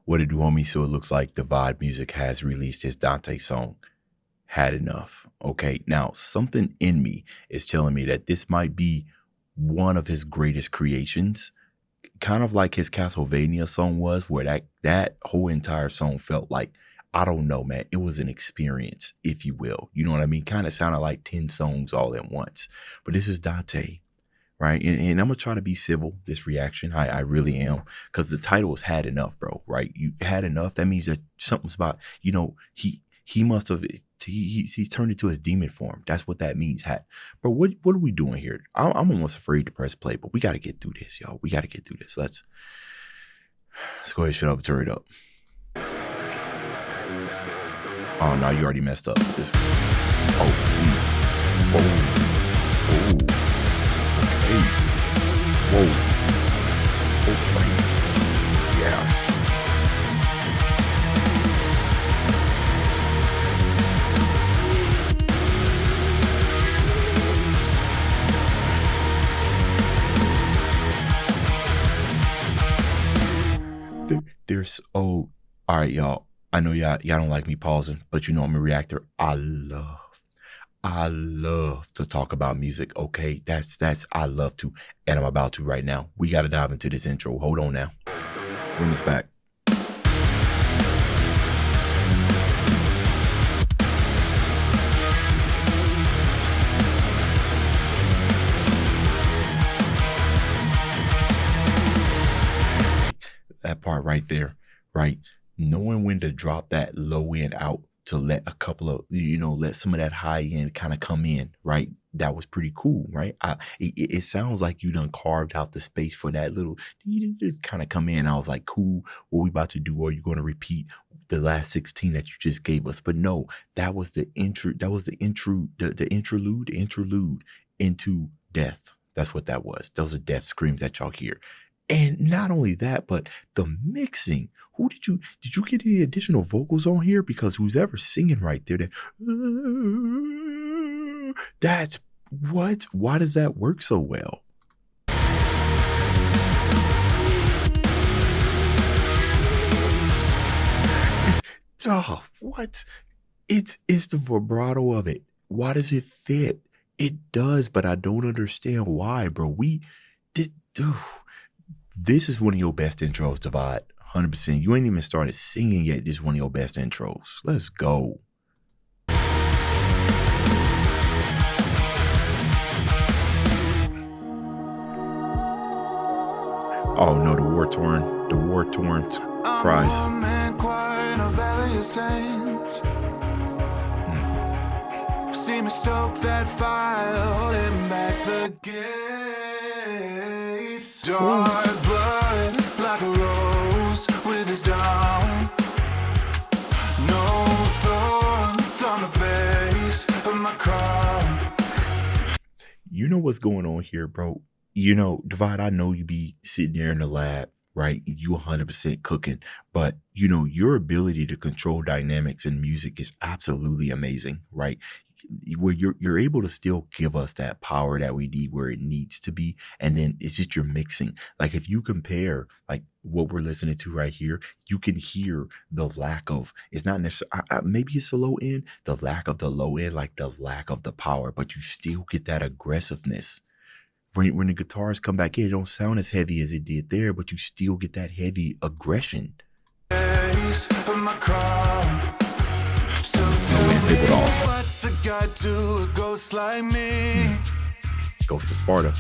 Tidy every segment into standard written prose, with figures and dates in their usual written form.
What it do, homie? So it looks like Divide Music has released his Dante song, Had Enough. Okay, now something in me is telling me that this might be one of his greatest creations, kind of like his Castlevania song was, where that whole entire song felt like, I don't know, man, it was an experience, if you will. You know what I mean? Kind of sounded like 10 songs all at once. But this is Dante, right? And I'm gonna try to be civil, this reaction. I really am, because the title is Had Enough, bro, right? You had enough. That means that something's about, he must have, he's turned into his demon form. That's what that means. Bro, what are we doing here? I'm almost afraid to press play, but we got to get through this, y'all. We got to get through this. Let's go ahead, shut up, turn it up. Oh, no, you already messed up. This, oh, okay. Whoa. Oh, right. Yes. There's all right, y'all. I know y'all don't like me pausing, but you know I'm a reactor. I love to talk about music. Okay, that's I love to, and I'm about to right now. We got to dive into this intro. Hold on now. Bring this back. That part right there, right? Knowing when to drop that low end out to let a couple of, let some of that high end kind of come in, right? That was pretty cool, right? It sounds like you done carved out the space for that little, you just kind of come in. I was like, cool, what we about to do? Or are you going to repeat the last 16 that you just gave us? But no, that was the interlude into death. That's what that was. Those are death screams that y'all hear. And not only that, but the mixing. Did you get any additional vocals on here? Because who's ever singing right there, that's what? Why does that work so well? Oh, what? It's the vibrato of it. Why does it fit? It does, but I don't understand why, bro. This is one of your best intros, Divide. 100%. You ain't even started singing yet. This is one of your best intros. Let's go. Oh no, the war torn cries. See me stoke that fire, holding back the gates. Dark blood, like a rose with his down. No thorns on the base of my crown. You know what's going on here, bro? Divide, I know you be sitting there in the lab, right? You 100% cooking, but your ability to control dynamics in music is absolutely amazing, right? Where you're able to still give us that power that we need where it needs to be, and then it's just your mixing. Like if you compare like what we're listening to right here, you can hear the lack of, it's not necessarily, maybe it's a low end, the lack of the low end, like the lack of the power, but you still get that aggressiveness. When the guitars come back in, it don't sound as heavy as it did there, but you still get that heavy aggression. Take it off. What's a guy to a ghost like me? Ghost of Sparta.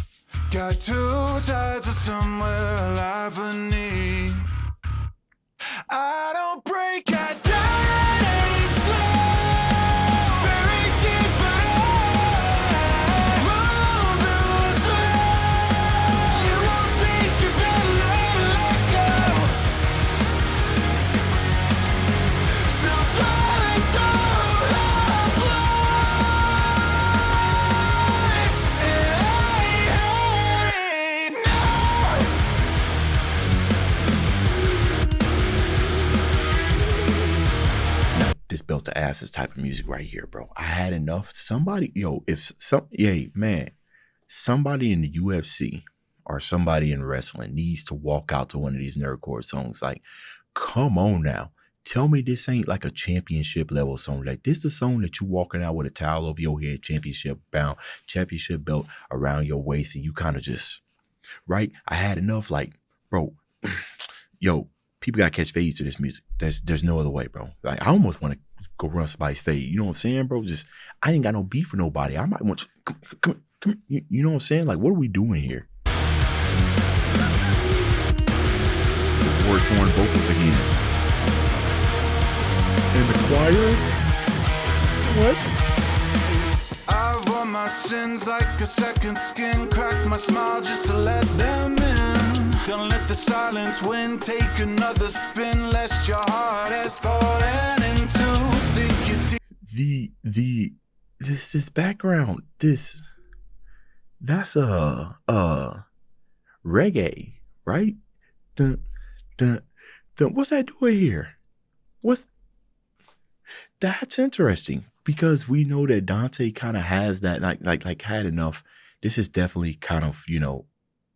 Got two sides of somewhere lie beneath. I don't break, I die slow. Buried deep below. Roll through slow. You want peace, you better let go. Still swallowing through. This belt to asses type of music right here, bro. I had enough. Somebody in the UFC or somebody in wrestling needs to walk out to one of these nerdcore songs. Like, come on now. Tell me this ain't like a championship level song. Like this is a song that you walking out with a towel over your head, championship belt around your waist, and you kind of just right. I had enough. Like, bro, yo, people gotta catch fades to this music. There's no other way, bro. Like I almost want to go run somebody's fade. You know what I'm saying, bro? Just I ain't got no beef with nobody. I might want to come. You know what I'm saying? Like, what are we doing here? The war-torn vocals again. And the choir? What? I've worn my sins like a second skin. Crack my smile just to let them in. Don't let the silence win. Take another spin. Lest your heart has fallen into. Sink your teeth. This background. That's reggae, right? What's that doing here? That's interesting because we know that Dante kind of has that like had enough. This is definitely kind of,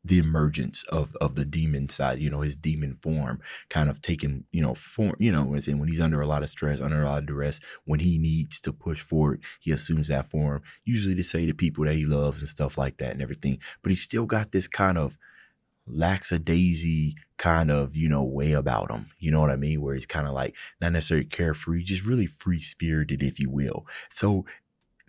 the emergence of the demon side, his demon form kind of taking, form, as in when he's under a lot of stress, under a lot of duress, when he needs to push forward, he assumes that form, usually to say to people that he loves and stuff like that and everything. But he's still got this kind of lackadaisy kind of, way about him. You know what I mean? Where he's kind of like not necessarily carefree, just really free spirited, if you will. So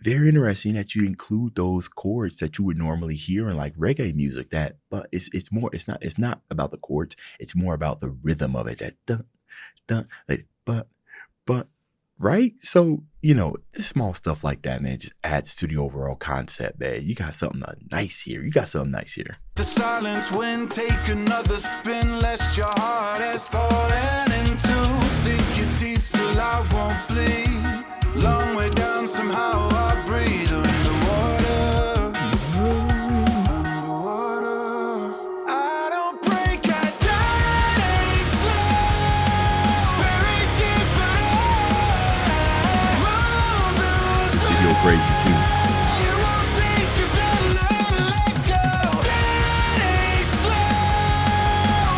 very interesting that you include those chords that you would normally hear in like reggae music. But it's not about the chords. It's more about the rhythm of it. That dun dun like but right. So this small stuff like that, man, just adds to the overall concept, man. You got something nice here. The silence when take another spin. Lest your heart has fallen into. Sink your teeth still I won't bleed. Long way down somehow I breathe underwater. I don't break, I die slow. Buried deep This video crazy too. You want peace, you better learn to let go. Die slow.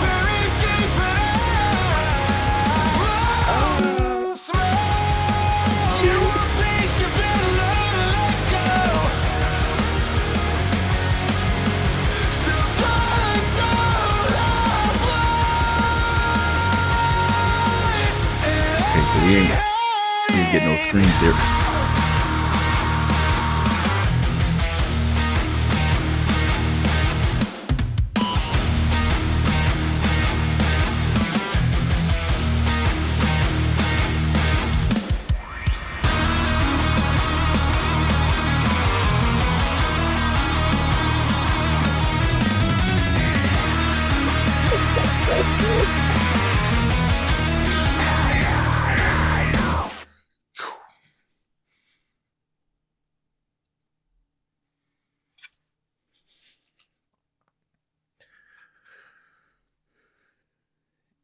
Buried deep Okay, so we ain't getting no screams here.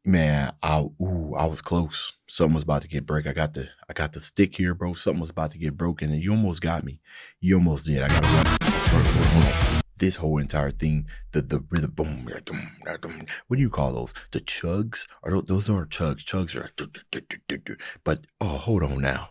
Man, I was close. Something was about to get broke. I got the stick here, bro. Something was about to get broken, and you almost got me. You almost did. I gotta run. Hold on. This whole entire thing, the rhythm, boom, what do you call those? The chugs? Or those aren't chugs. Chugs are, but hold on now.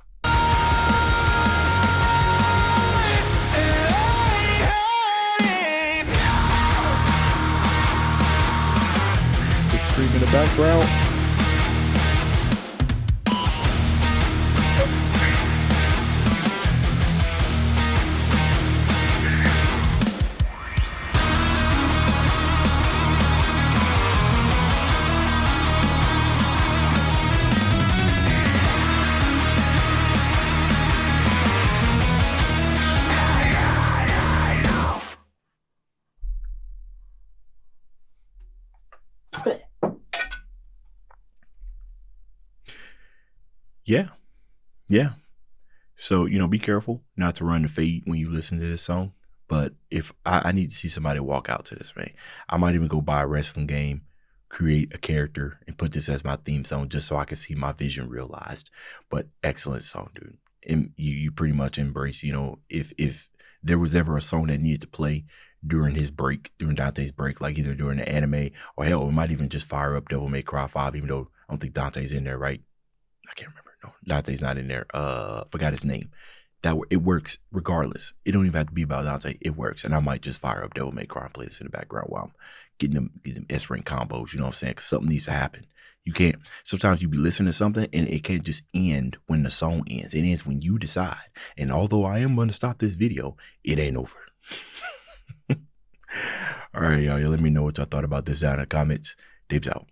The scream in the background. Yeah. So, be careful not to run the fade when you listen to this song. But if I need to see somebody walk out to this, man, I might even go buy a wrestling game, create a character, and put this as my theme song just so I can see my vision realized. But excellent song, dude. And you pretty much embrace, if there was ever a song that needed to play during Dante's break, like either during the anime or hell, it might even just fire up Devil May Cry 5, even though I don't think Dante's in there, right? I can't remember. No, Dante's not in there. Forgot his name. It works regardless. It don't even have to be about Dante. It works. And I might just fire up Devil May Cry and play this in the background while I'm getting them S-ring combos. You know what I'm saying? Because something needs to happen. You can't, sometimes you be listening to something and it can't just end when the song ends. It ends when you decide. And although I am going to stop this video, it ain't over. All right, y'all. Let me know what y'all thought about this down in the comments. Dave's out.